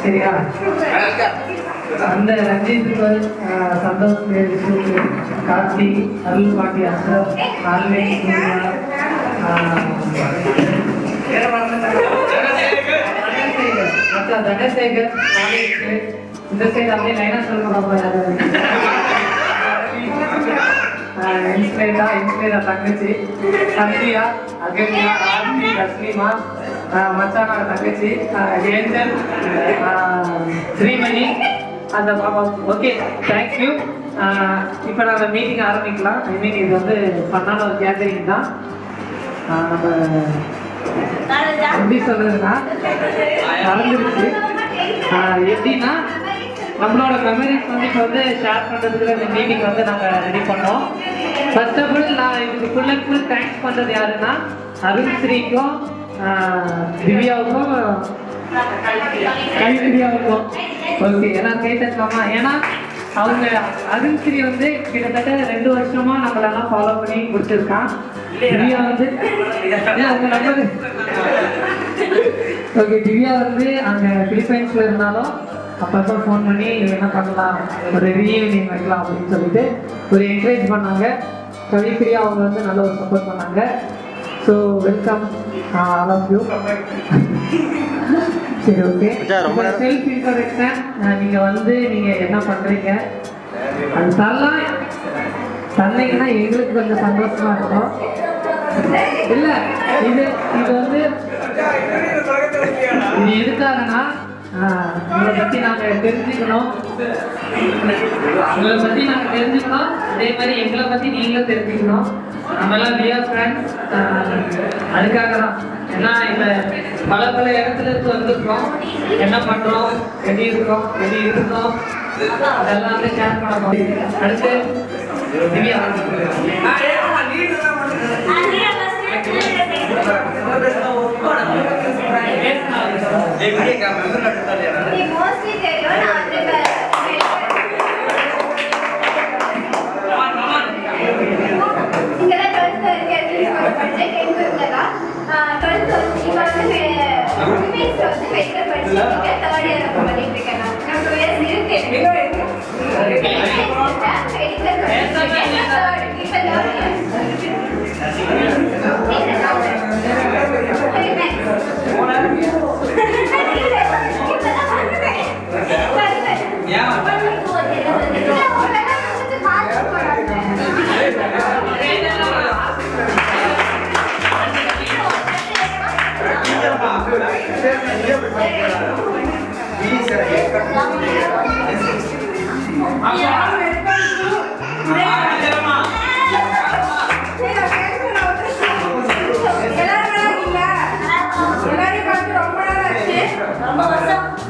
சரியா? அந்த ரஞ்சித் சந்தோஷ் கார்த்தி அருள் பாண்டி அஸ்ரப் ஆல்வேஸ் தனசேகர் இந்த சைடு அப்படியே லைனா சொல்லுங்க. இன்ஸ்பிரேட்டா தங்கச்சி சந்தியா அகன்யா ஆர்த்தி தஸ்லிமா மச்சானோட தங்கச்சி ஏஞ்சல் ஸ்ரீமணி அந்த பாப்பா. Okay, thank you. இப்போ நாங்கள் மீட்டிங் ஆரம்பிக்கலாம். ஐ மீன் இது வந்து பண்ணான ஒரு கேதரிங் தான். நம்ம எப்படி சொல்றதுன்னா மறந்துருச்சு. எப்படின்னா நம்மளோட மெமரிஸ் வந்து இப்போ வந்து ஷேர் பண்ணுறதுக்கு இந்த மீட்டிங் வந்து நாங்கள் ரெடி பண்ணோம். ஃபர்ஸ்ட் ஆஃப் ஆல் நான் இதுக்கு ஃபுல் அண்ட் ஃபுல் தேங்க்ஸ் பண்ணுறது யாருன்னா அருண்ஸ்ரீக்கும் திவ்யாவுக்கும் கைப்பிரியாவுக்கும். ஓகே, எல்லாம் கை தட்டலாமா? ஏன்னா அவங்க அருண்ஸ்ரீ வந்து கிட்டத்தட்ட 2 வருஷமா நம்மளெல்லாம் ஃபாலோ பண்ணி முடிச்சிருக்கான். திவ்யா வந்து அவங்க நம்பர். ஓகே, திவ்யா வந்து அங்கே பிலிப்பைன்ஸில் இருந்தாலும் அப்பப்போ ஃபோன் பண்ணி என்ன பண்ணலாம், ஒரு ரீயூனியன் வைக்கலாம் அப்படின்னு சொல்லிட்டு ஒரு என்கரேஜ் பண்ணாங்க. கவிப்பிரியா அவங்க வந்து நல்ல ஒரு சப்போர்ட் பண்ணாங்க. So welcome all of you. சரி, ஓகே. செல்ஃப் இன்ட்ரோடக்ஷன் நீங்கள் வந்து நீங்கள் என்ன பண்ணுறீங்க அது தரீங்கன்னா எங்களுக்கு கொஞ்சம் சந்தோஷமாக இருக்கும். இல்லை, இது வந்து இது எதுக்காகனா உங்களை பற்றி நாங்கள் தெரிஞ்சுக்கணும். அதே மாதிரி எங்களை பற்றி நீங்களும் தெரிஞ்சுக்கணும். நம்மளாம் டியர் ஃப்ரெண்ட்ஸ். அதுக்காக தான். ஏன்னா இப்போ பல இடத்துல இருந்து வந்திருக்கோம். என்ன பண்ணுறோம், எப்படி இருக்கோம் அதெல்லாம் வந்து ஷேர் பண்ண போகிறோம். அடுத்து திவ்யா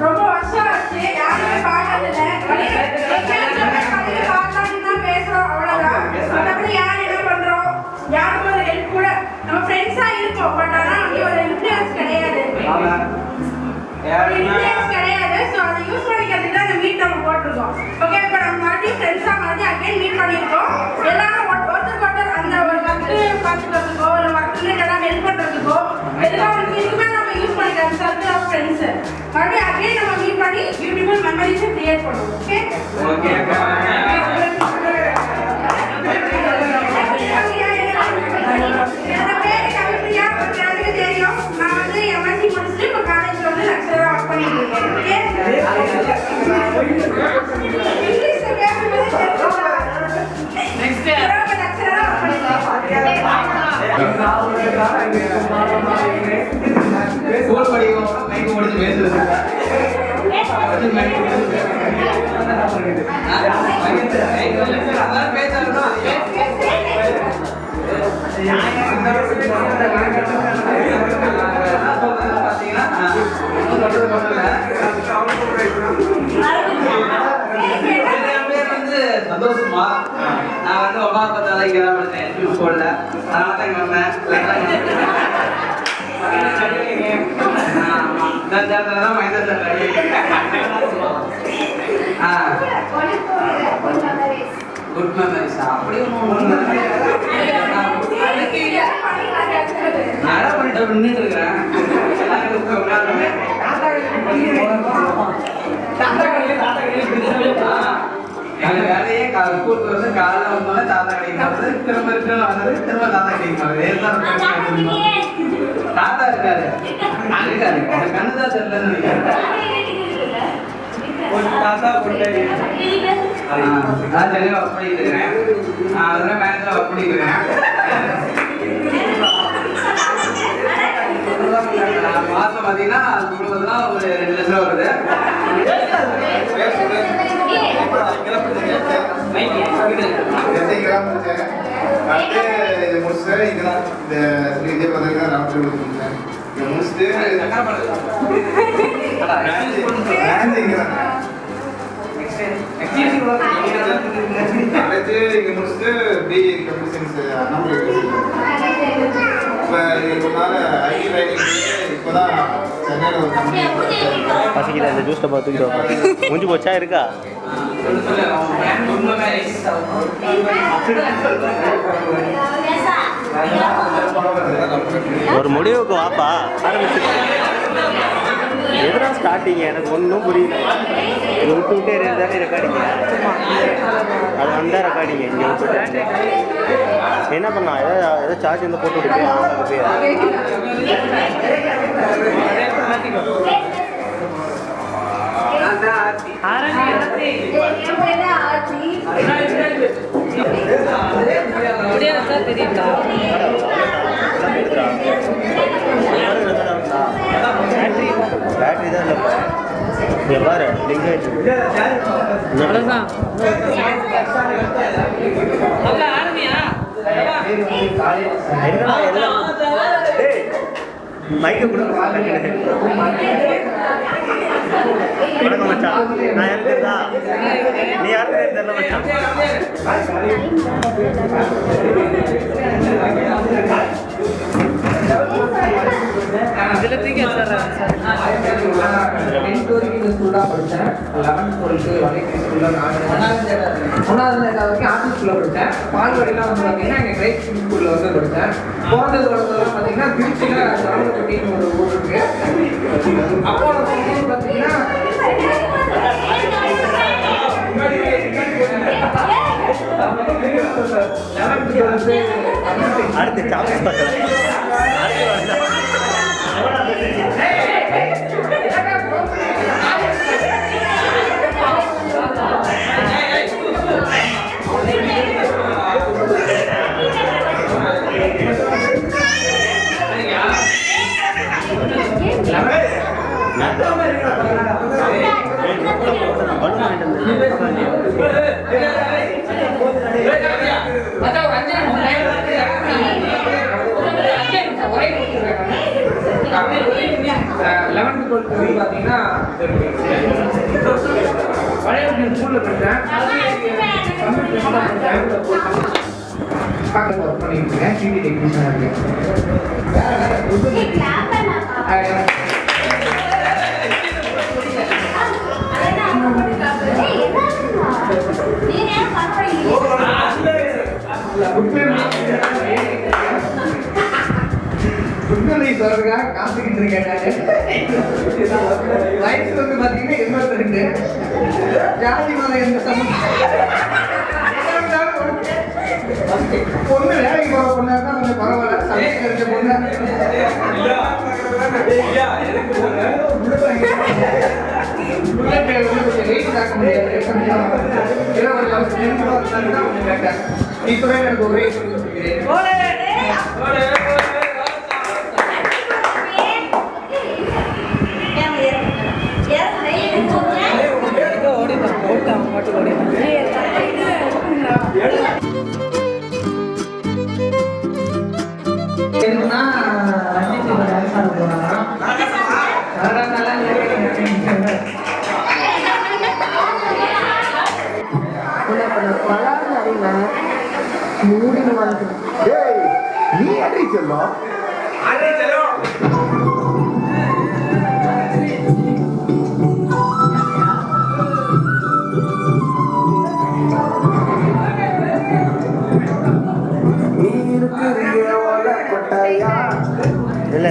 ரொம்ப வருஷம் ஆச்சு. யாருமே பார்த்ததில்லை. பார்த்தாலும் பேசுறோம், அவ்வளவுதான். மற்றபடி யார் என்ன பண்றோம், யாருக்கும் ஒரு ஹெல்ப் கூட நம்ம ஃப்ரெண்ட்ஸா இருக்கோம். பட் ஆனால் வந்து ஒரு இன்ஃப்ளூயன்ஸ் கிடையாது. ஸோ அதை யூஸ் பண்ணிக்கிறதுக்கு தான் இந்த மீட் நம்ம போட்டிருக்கோம். ஓகே, இப்போ நம்ம மறுபடியும் ஃப்ரெண்ட்ஸா மறுபடியும் அகைன் மீட் பண்ணியிருக்கோம். எல்லாரும் ஒருத்தருக்கு அந்த ஒரு ஒர்க்கு பார்த்துக்கிறதுக்கோ ஒரு ஒர்க்கு எல்லாம் ஹெல்ப் பண்ணுறதுக்கோ எல்லாம் வந்து இதுவுமே நம்ம யூஸ் பண்ணிக்கலாம். சர்க்கிள் ஆஃப் ஃப்ரெண்ட்ஸ் மறுபடியும் அகைன் நம்ம மீட் பண்ணி பியூட்டிஃபுல் மெமரிஸை கிரியேட் பண்ணுவோம். ஓகே, என் பேர் கவிப்பிரியா. எனக்கு தெரியும். நான் வந்து எம்எஸ்சி முடிச்சுட்டு இப்போ காலேஜில் வந்து லெக்சரராக ஒர்க் பண்ணிட்டு இருக்கேன். இங்கிலீஷில் பேசும்போது லெக்சரராக ஒர்க் பண்ணிட்டு சந்தோஷமா நான் வந்து ஒவ்வொரு பார்த்தாலும் இங்கே தான் படித்தேன். போடல, அதனால தான் இங்கே வந்தேன். தான் மைண்ட் குட் மெமரிஸா? அப்படி ஒன்று நான் பண்ணிட்டு நின்றுட்டு இருக்கிறேன். திரும்ப தாத்தா கேட்க தாத்தா இருக்காரு இருக்காரு கண்ணுதான் தெரியலன்னு நினைக்கிறேன் தாத்தா கொண்டாடி நான் தெளிவா ஒர்க் பண்ணிட்டு இருக்கிறேன் அதெல்லாம் மேனேஜரா ஒர்க் பண்ணிக்கிறேன் மாசம் பார்த்தீங்கன்னா குடும்பத்துல ஒரு 2 லட்சம் ரூபா வருது பசிக்குது அந்த ஜூஸை பார்த்துக்கிட்டு முடிஞ்சு போச்சா இருக்கா ஒரு முடிவுக்கு வாப்பா ஆரம்பிச்சு எதுனா ஸ்டார்டிங் எனக்கு ஒன்றும் புரியல இது விட்டு இருந்தாலே ரெக்கார்டிங்க அது வந்தால் ரெக்கார்டிங்க இங்கே விட்டு என்ன பண்ணா ஏதோ சார்ஜ் வந்து போட்டு விடுப்பேன் பேட்டரி தான் இல்லைப்பா இங்கே பாரு லிங்க் ஆகிடுச்சு மைக்க கொடுக்க வணக்கம் மச்சான் நான் யாருக்கு தெரியுதா நீ யாருக்கு தெரியல மச்சான் இதில் தூக்கி வச்சிடுறேன் சார் 10th வரைக்கும் இந்த ஸ்கூல் தான் படித்தேன் 11th 12th வரைக்கும் ஸ்கூலில் நான் 3வது வரைக்கும் ஆர்ட்ஸ் ஸ்கூலில் படித்தேன் பால்வாடிலாம் வந்து பார்த்தீங்கன்னா எங்கள் கிரைஸ்ட் ஸ்கூலில் வந்து படித்தேன் பிறந்தது வளர்ந்ததுலாம் பார்த்தீங்கன்னா திருச்சியில் சரவணப்பட்டின்னு ஒரு ஊர் இருக்குது அப்போ பார்த்தீங்கன்னா அடுத்து டாபிக் பார்க்கலாம் பார்த்தீங்கன்னா பழைய ஸ்கூலில் படித்தேன் பக்கத்தில் ஒர்க் பண்ணிட்டு இருக்கேன் சிடி டெக்னீஷியனாக இருக்கேன் புத்தனை சொல்றதுக்காக காத்துக்கிட்டு இருக்கேன் வயசு வந்து பார்த்தீங்கன்னா 22 ஜாதி மதம் எந்த பொண்ணு வேலைக்கு போகிற பொண்ணா இருந்தால் கொஞ்சம் பரவாயில்ல சமைக்க இருக்க பொண்ணு கொஞ்சம் வெயிட் தாக்க முடியாது இப்போ எனக்கு ஒரே நீ அடி செல்லும் இல்லை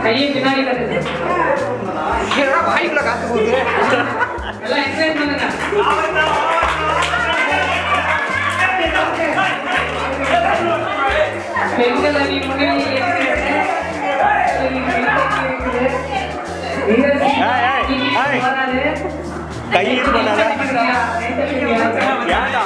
கையை பின்னாடி கட்டுது. வாய்க்குள்ள காசு போகுது. எல்லாம் எக்ஸ்பிளைன் பண்ணுங்க. பெண்கள் அணி முன்னணி கை இது பண்ணாத ஏன்டா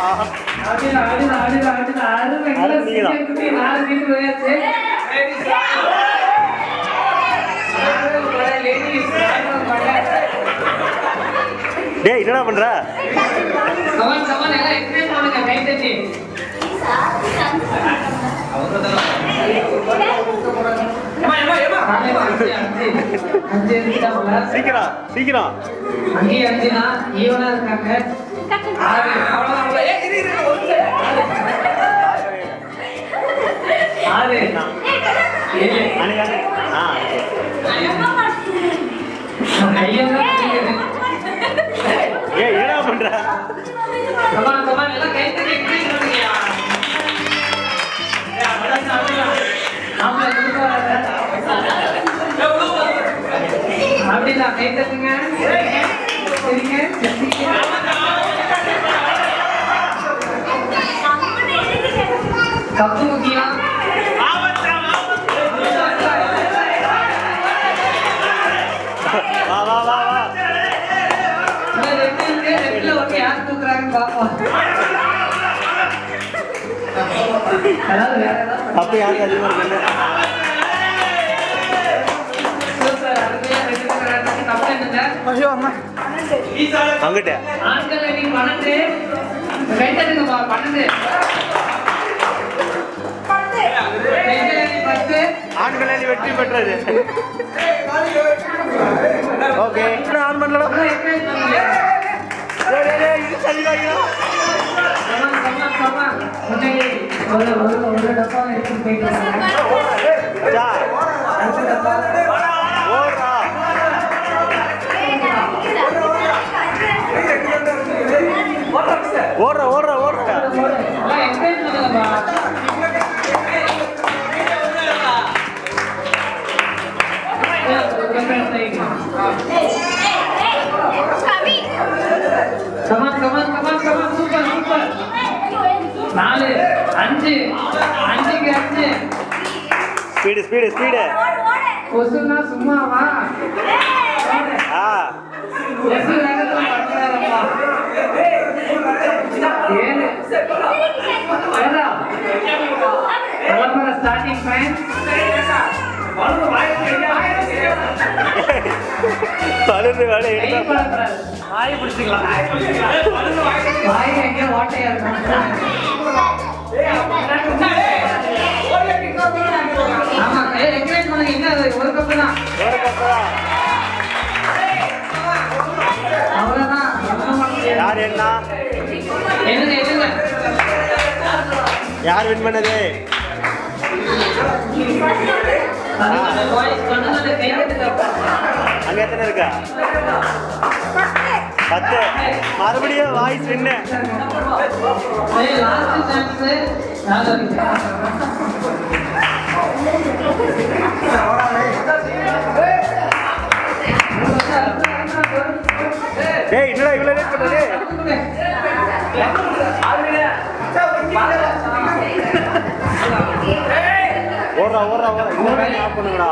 டேய் என்னடா பண்ற கமான் கமான் எல்லாம் எக்ஸ்பிளைன் பண்ணுங்க கை தட்டி சீக்கிரம் சீக்கிரம் அங்கே அஞ்சுனா ஈவனா இருக்காங்க ஆறு ஆறு ஏழு ஏய் என்னடா பண்ற கமான் கமான் எல்லாம் கை தட்டி எக்ஸ்பிளைன் பண்ணுங்கயா அப்படிதான் கை தட்டுங்க சரிங்க கப்பு முக்கியம் வா வா வா வா ரெண்டுல ஒன்று யார் தூக்குறாங்கன்னு பார்ப்போம் அதாவது வேற ஏதாவது அப்ப யாருக்கு அதிகமா இருக்கு ஐயோ அம்மா அங்கிட்ட ஆண்கள் அணி 12 கை தட்டுங்கப்பா 12 பெண்கள் அணி 10 ஆண்கள் அணி வெற்றி பெற்றது ஓகே ஆன் பண்ணலாம் அப்புறம் என்கரேஜ் பண்ணுங்க இது சரியாயிடும் கமான் முன்னாடி ஒரு டப்பா எடுத்து போயிட்டு வாங்க அடுத்த டப்பா ஓடுறா ஓடுறா எல்லாம் என்கரேஜ் பண்ணுங்கப்பா கமான் சூப்பர் 4 5 5க்கு 5 ஸ்பீடு கொசுனா சும்மாவா ஆ எஸ் வேகத்துல பண்றாரப்பா 7 ஏடா பலப்பட ஸ்டார்டிங் பாயிண்ட் பழுது வேலை கை எடுத்தா பலப்படாது வாய் பிடிச்சிக்கலாம் வாய் எங்க ஓட்டையா இருக்கும் ஆமா என்கரேஜ் பண்ணுங்க என்ன அது ஒரு கப்பு தான் ஒரு கப்பா அவ்வளவுதான் ஒண்ணும் பண்ண முடியாது. யார் என்ன எழுங்க யார் வின் பண்ணது வாய்ஸ் பண்ணுங்க கை தட்டுங்கப்பா அங்க எத்தனை இருக்கா 10 மறுபடியும் வாய்ஸ் வின்னு லாஸ்ட் சான்ஸ் ஏய் என்னடா இவ்வளவு லேட் பண்ணது ஓடுறா இந்த வேலையை ஆஃப் பண்ணுங்கடா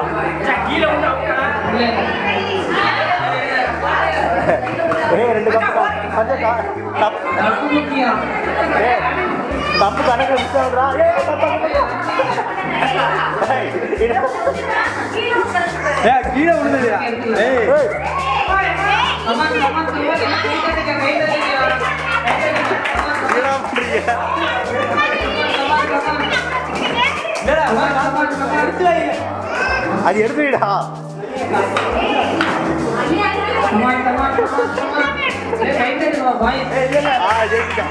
ஏய் 2 கப் கொஞ்சம் கப் ஏய் கப்பு கணக்கு மிஸ் ஆகுறா ஏய் கீழே விழுந்துறியா ஏய் கீழே விழுந்துறியா அது எடுத்துடா ஜெயிச்சிட்டா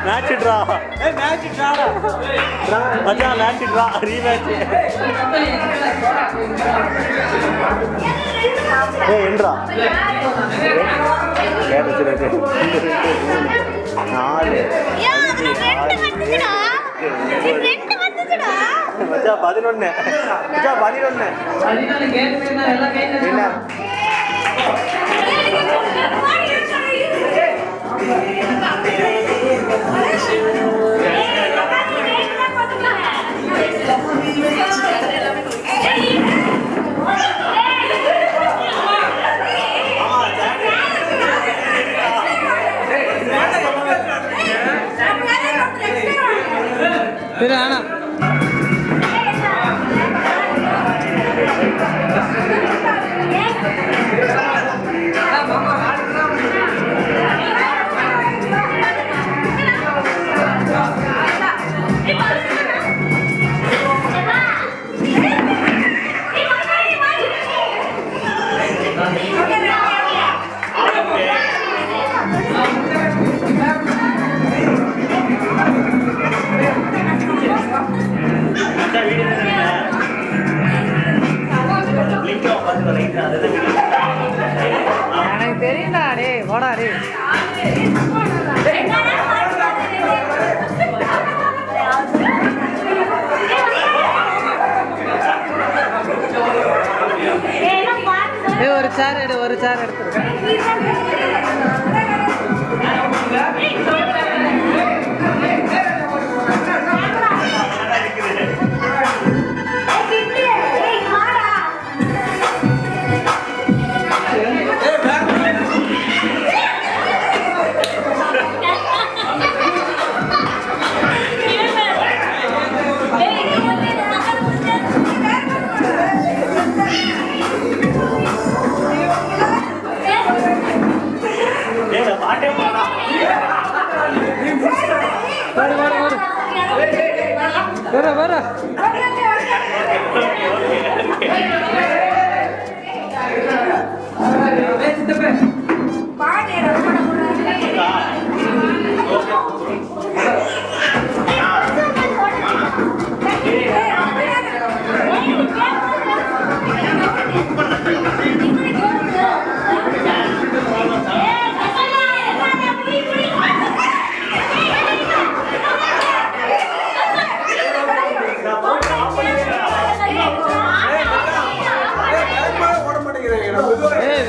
மேட்ச்டா மச்சான் மேட்ச்டா ரீமேட்ச் ஏய் என்றா 4 மச்சான் 11 என்ன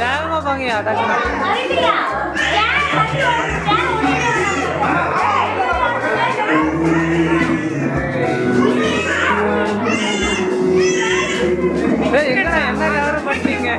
வேகமா பாங்கயா என்ன கவரம் பண்றீங்க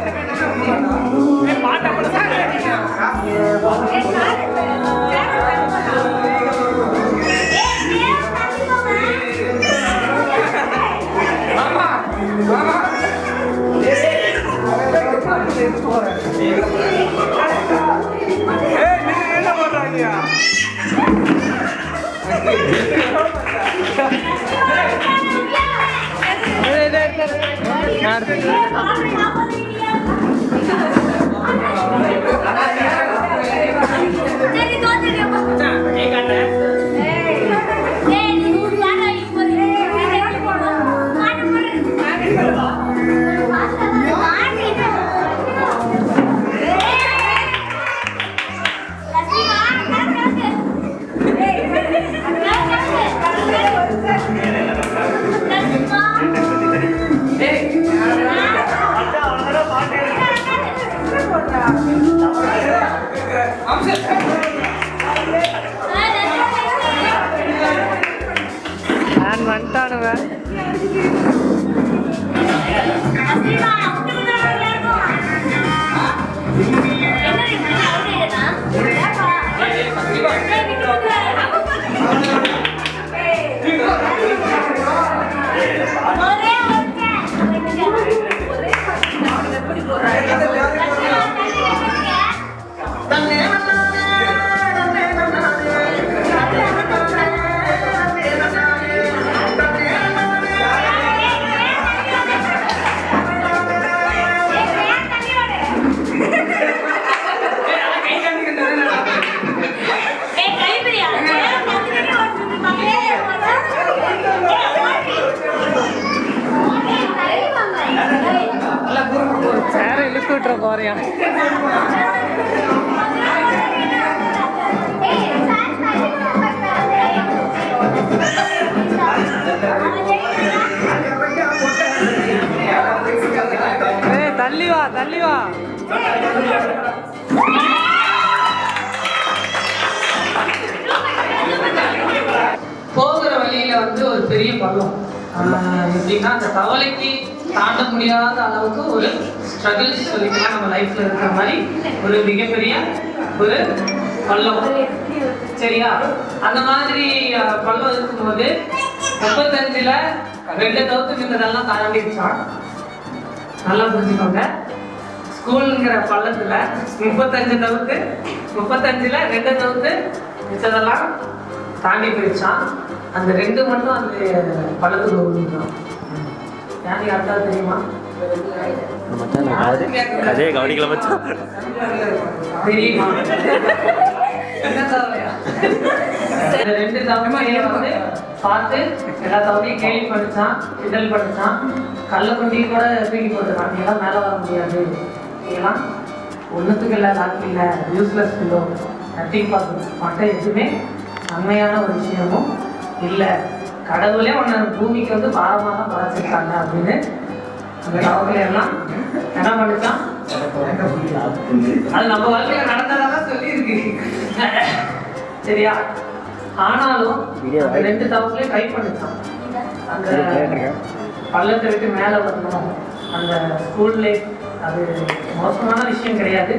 நான் வந்துட்டானுவேன் சேர இழுத்து விட்டுற போறியா தள்ளி வா தள்ளி வா போகிற வழியில வந்து ஒரு பெரிய பள்ளம் எப்படின்னா அந்த கவலைக்கு தாண்ட முடியாத அளவுக்கு ஒரு ஸ்ட்ரகிள்ஸ் சொல்லிக்கலாம் நம்ம லைஃப்ல இருக்கிற மாதிரி ஒரு மிகப்பெரிய ஒரு பள்ளம் சரியா அந்த மாதிரி பள்ளம் இருக்கும்போது 35ல 2 தவிர்த்து நின்றதெல்லாம் தாண்டிடுச்சான் நல்லா புரிஞ்சுக்கோங்க ஸ்கூலுங்கிற பள்ளத்துல 35 தவிர்த்து 35ல 2 தவிர்த்து மிச்சதெல்லாம் தாண்டி போயிடுச்சான் அந்த 2 மட்டும் அந்த பள்ளத்துக்கு விழுந்துடும் யாருக்கு யாருக்காவது தெரியுமா அதே கவனிக்கல மச்சான் தெரியுமா என்ன தவறையா இந்த 2 தவறையும் வந்து பார்த்து எல்லா தவறையும் கேள்வி படிச்சான் இதழ் படிச்சான் கல்ல கொண்டி கூட தூக்கி போட்டுருக்கான் நீங்களாம் மேலே வர முடியாது நீங்களாம் ஒன்றுத்துக்கு இல்லை லாக்கி இல்லை யூஸ்லெஸ் பில்லோ நத்திங் பார்த்து மட்டும் எதுவுமே நன்மையான ஒரு விஷயமும் இல்லை கடவுளே ஒன்று பூமிக்கு வந்து பாரமாக தான் படைச்சிருக்காங்க அப்படின்னு அந்த தவறுகளை எல்லாம் என்ன பண்ணிச்சான் அது நம்ம வாழ்க்கையில நடந்ததான் சொல்லியிருக்கு சரியா ஆனாலும் 2 தவறுகளையும் ட்ரை பண்ணிச்சான் அந்த பள்ளத்தை விட்டு மேலே வரணும் அந்த ஸ்கூல் லைஃப் அது மோசமான விஷயம் கிடையாது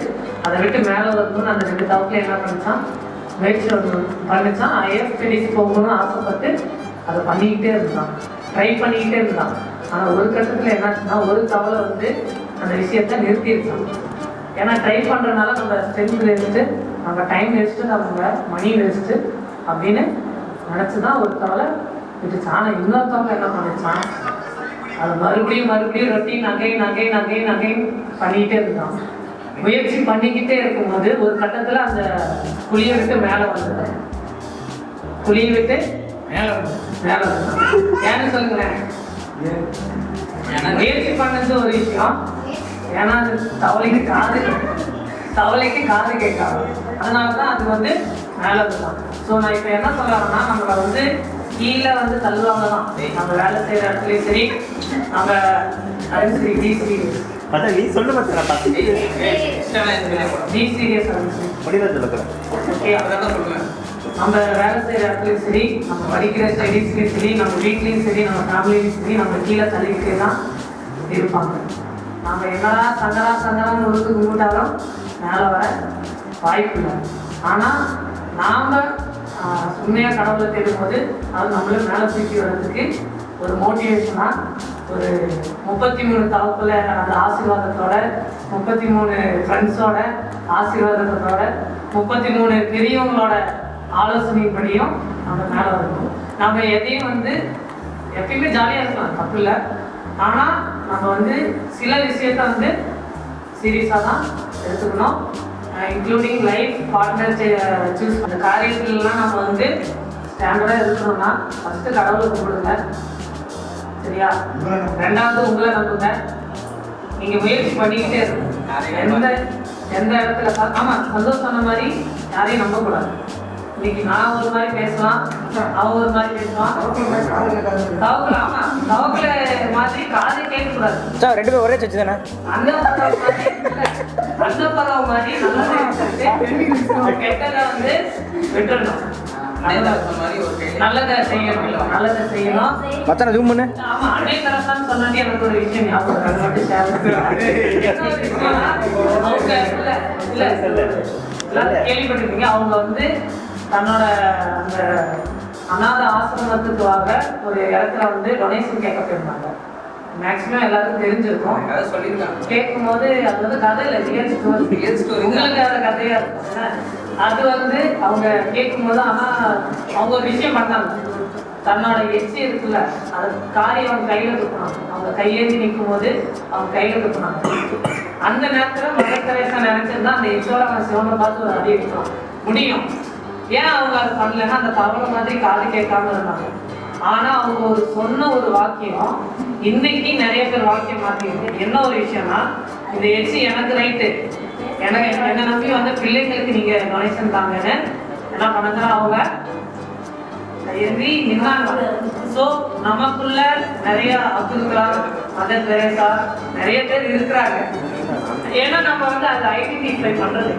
அதை விட்டு மேலே வரணும்னு அந்த 2 தவறுகளையும் என்ன பண்ணிச்சான் முயற்சி பண்ணிச்சான் ஐஎஃப் ஸ்டடிஸ் போகணும்னு ஆசைப்பட்டு அதை பண்ணிக்கிட்டே இருந்தான் ட்ரை பண்ணிக்கிட்டே இருந்தான் ஆனால் ஒரு கட்டத்தில் என்னாச்சுன்னா ஒரு கவலை வந்து அந்த விஷயத்தை நிறுத்திருக்கான் ஏன்னா ட்ரை பண்ணுறதுனால நம்ம ஸ்ட்ரென்த் வேஸ்ட்டு நம்ம டைம் வேஸ்ட்டு நம்ம மணி வேஸ்ட்டு அப்படின்னு நினச்சி தான் ஒரு கவலை விட்டுச்சான் ஆனால் இன்னொருத்தவங்க என்ன பண்ணிச்சான் அது மறுபடியும் ரொட்டீன் அகைன் பண்ணிக்கிட்டே இருந்தான் முயற்சி பண்ணிக்கிட்டே இருக்கும்போது ஒரு கட்டத்தில் அந்த குழியை விட்டு மேலே வந்துட்டேன் குழியை விட்டு மேலே ஏன்னு சொல்லுங்களேன். முயற்சி பண்ணது ஒரு விஷயம், ஏன்னா அது தவளைக்கு காது கேட்காது, அதனால தான் அது வந்து மேலே தான். ஸோ நான் இப்போ என்ன சொல்கிறேன்னா, நம்மளை வந்து கீழே வந்து தள்ளுவாங்க தான். நம்ம வேலை செய்கிற இடத்துலையும் சரி, நம்ம சரி டி சீரியஸ் அதான் நீ சொல்ல மாட்டேன் டி சீரியஸ் முடிதான் சொல்லக்கூடாது. ஓகே, அதான் சொல்லுவேன். நம்ம வேலை செய்கிற இடத்துலையும் சரி, நம்ம படிக்கிற ஸ்டடீஸ்லையும் சரி, நம்ம வீட்லேயும் சரி, நம்ம ஃபேமிலியும் சரி, நம்ம கீழே தள்ளிக்கிட்டே தான் இருப்பாங்க. நம்ம என்னடா சங்கரான்னு ஒரு கும்பிட்டாலும் மேலே வர வாய்ப்பு இல்லை. ஆனால் நாம் உண்மையாக கடவுளை தேடும்போது அது நம்மளே மேலே தூக்கி வர்றதுக்கு ஒரு மோட்டிவேஷனாக ஒரு 33 தவப்பில் அந்த ஆசீர்வாதத்தோட, 33 ஃப்ரெண்ட்ஸோட ஆசீர்வாதத்தோட, 33 பெரியவங்களோட ஆலோசனைப்படியும் நம்ம மேலே வரணும். நம்ம எதையும் வந்து எப்பயுமே ஜாலியாக இருக்கலாம், தப்பு இல்லை. ஆனால் நம்ம வந்து சில விஷயத்த வந்து சீரியஸாக தான் எடுத்துக்கணும். இன்க்ளூடிங் லைஃப் பார்ட்னர் சூஸ் அந்த காரியத்துலலாம் நம்ம வந்து ஸ்டாண்டர்டாக இருக்கணும்னா ஃபஸ்ட்டு கடவுளை கும்பிடுங்க, சரியா? ரெண்டாவது உங்களை நம்புங்க. நீங்கள் முயற்சி பண்ணிக்கிட்டே இருக்கணும். எந்த இடத்துல ஆமாம் சந்தோஷம் சொன்ன மாதிரி யாரையும் நம்பக்கூடாது. இன்னைக்கு நான் ஒரு மாதிரி பேசலாம், அவன் ஒரு மாதிரி பேசுவான். தவக்கல மாதிரி காது கேட்கக்கூடாது. சார் 2 பேரும் ஒரே சர்ச்சு தானே? அந்த பறவை மாதிரி கெட்டதை வந்து விட்டுடணும், நல்லதை செய்யணும். மச்சான் ஜூம் பண்ணு. ஆமா, அநேகரசான்னு சொன்னாலே எனக்கு ஒரு விஷயம் ஞாபகம், அது மட்டும் கேள்விப்பட்டிருக்கீங்க. அவங்க வந்து தன்னோட அந்த அநாத ஆசிரமத்துக்காக ஒரு இடத்துல வந்து டொனேஷன் கேட்க போயிருந்தாங்க. மேக்ஸிமம் எல்லாருக்கும் தெரிஞ்சிருக்கும். கேட்கும் போது அது வந்து கதை இல்லை, ரியல் ஸ்டோரி. உங்களுக்கு அந்த கதையா இருக்கும். அது வந்து அவங்க கேட்கும்போது, ஆனால் அவங்க ஒரு விஷயம் பண்ணாங்க. தன்னோட எச்சி இருக்குல்ல, அது காரி அவங்க கையில் தூக்கினாங்க. அவங்க கையேந்தி நிற்கும் போது அவங்க கையில் தூக்கினாங்க. அந்த நேரத்தில் மதர் தெரேசா நினைச்சிருந்தா அந்த எச்சோட அவன் சிவனை பார்த்து ஒரு அடி வைக்கலாம் முடியும். ஏன் அவங்க அதை பண்ணலன்னா, அந்த தவளை மாதிரி காது கேட்காம இருந்தாங்க. ஆனா அவங்க ஒரு சொன்ன ஒரு வாக்கியம் இன்னைக்கு நிறைய பேர் வாக்கியம் மாற்றிருக்கு. என்ன ஒரு விஷயம்னா, இந்த எச்சி எனக்கு ரைட்டு, என்ன நம்பி வந்து பிள்ளைங்களுக்கு நீங்க டொனேஷன் தாங்கன்னு என்ன பண்ணாங்கன்னா அவங்க எழுதி நின்னாங்க. ஸோ நமக்குள்ள நிறைய அப்துல் கலாம், மதர் தெரேசா நிறைய பேர் இருக்கிறாங்க. ஏன்னா நம்ம வந்து அதை ஐடென்டிஃபை பண்றது.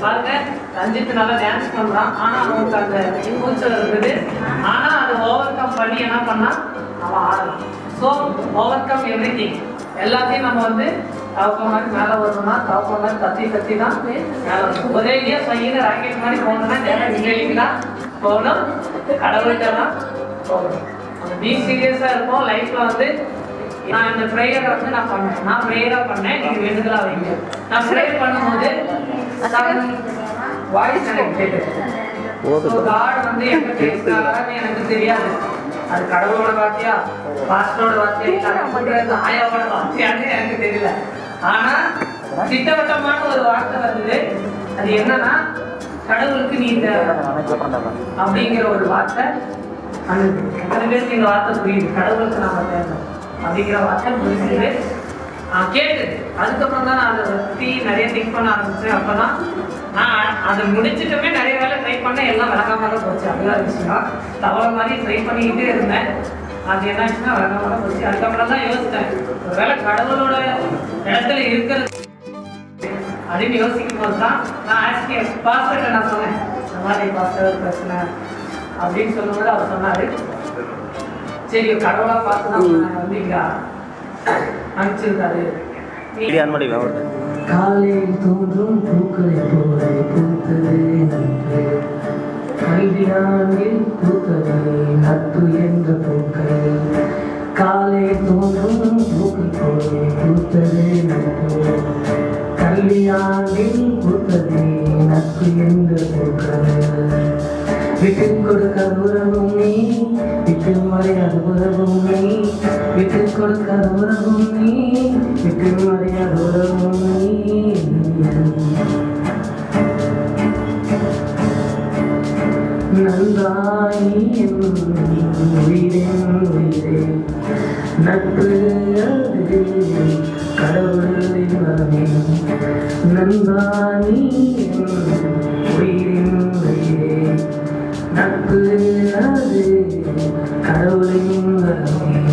பாருங்க, ரஞ்சித் நல்லா டான்ஸ் பண்றான், ஆனா அவனுக்கு அந்த கூச்சல் இருக்குது. ஆனா அதை ஓவர் கம் பண்ணி என்ன பண்ணா அவன் ஆடலாம். So over come every thing. எல்லாத்தையும் நம்ம வந்து தவக்கம் மாதிரி மேலே வரணும்னா தவக்கம் மாதிரி கத்தி தான் மேலே வரணும். ஒரே இல்லையா சையில் ராக்கெட் மாதிரி போகணும்னா நேரம் விஜய்க்குதான் போகணும், கடவுள்கிட்ட தான் போகணும். அந்த பி சீரியஸாக இருக்கும் லைஃப்பில் வந்து. நான் இந்த ப்ரேயரை வந்து நான் பண்ணேன், நான் ப்ரேயராக பண்ணேன், நீங்கள் வேண்டுதலாக வைங்க. நான் ப்ரேயர் பண்ணும்போது வாய்ஸ் எனக்கு கேட்டது. காட் வந்து எங்க பேசுறாங்கன்னு எனக்கு தெரியாது. அது கடவுளோட வார்த்தையா, பாஸ்டரோட வார்த்தையா, ஆயாவோட வார்த்தையான்னு எனக்கு தெரியல. ஆனா திட்டவட்டமான ஒரு வார்த்தை வந்தது. அது என்னன்னா, கடவுளுக்கு நீ இந்த அப்படிங்கிற ஒரு வார்த்தை. எத்தனை பேருக்கு இந்த வார்த்தை புரியுது? கடவுளுக்கு நாம தேவை அப்படிங்கிற வார்த்தை புரிஞ்சுது, கேட்டுது. அதுக்கப்புறம் தான் நான் அதை பற்றி நிறைய திங்க் பண்ண ஆரம்பிச்சேன். அப்போதான் நான் அதை முடிச்சுட்டுமே நிறைய வேலை ட்ரை பண்ண, எல்லாம் விளங்காம தான் போச்சு. அதுதான் விஷயம். தவறு மாதிரி ட்ரை பண்ணிக்கிட்டே இருந்தேன். அது என்ன ஆச்சுன்னா விளங்காம தான் போச்சு. அதுக்கப்புறம் தான் யோசித்தேன், ஒரு வேலை கடவுளோட இடத்துல இருக்கிறது அப்படின்னு யோசிக்கும் போது தான் நான் ஆஸ்கே பாஸ்டர்கிட்ட நான் சொன்னேன், இந்த மாதிரி பாஸ்டர் பிரச்சனை அப்படின்னு சொல்லும்போது அவர் சொன்னார், சரி கடவுளாக பார்த்து தான் வந்து இங்கே அனுப்பிச்சிருக்காரு. காலையில் தோன்றும் பூக்களை போல பூத்தது கல்வியாண்டில் பூத்தது நட்பு என்ற பூக்கள். காலையில் தோன்றும் பூக்கள் போல பூத்தது நட்பு, கல்வியாண்டில் பூத்தது நட்பு என்ற பூக்கள். விட்டு கொடுக்காத உறவும் நீ, விட்டு மறையாத உறவும் நீ, விட்டு கொடுக்காத உறவும் நீ, விட்டு மறையாத உறவும் நீ. நந்தாய் என் உயிரின் உயிரே நட்பு அது கடவுளின் வரமே நந்தாய் என் உயிரின் உயிரே நட்பு அது கடவுளின் வரமே.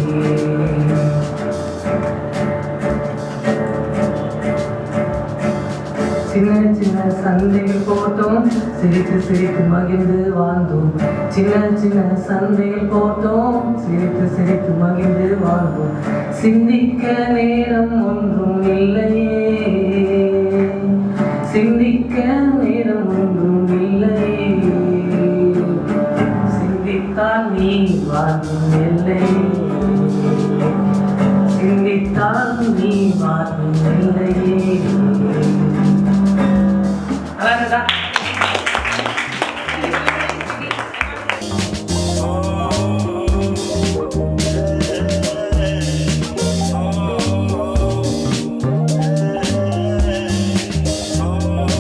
சின்ன சின்ன சண்டைகள் போட்டோம் சிரித்து சிரித்து மகிழ்ந்து வாழ்ந்தோம் சின்ன சின்ன சண்டைகள் போட்டோம் சிரித்து சிரித்து மகிழ்ந்து வாழ்ந்தோம் சிந்திக்க நேரம் ஒன்றும் இல்லையே சிந்திக்க நேரம் ஒன்றும் இல்லையே சிந்தித்தால் நீ வாழும் எல்லை சிந்தித்தால் நீ வாழும் எல்லையே. அதான்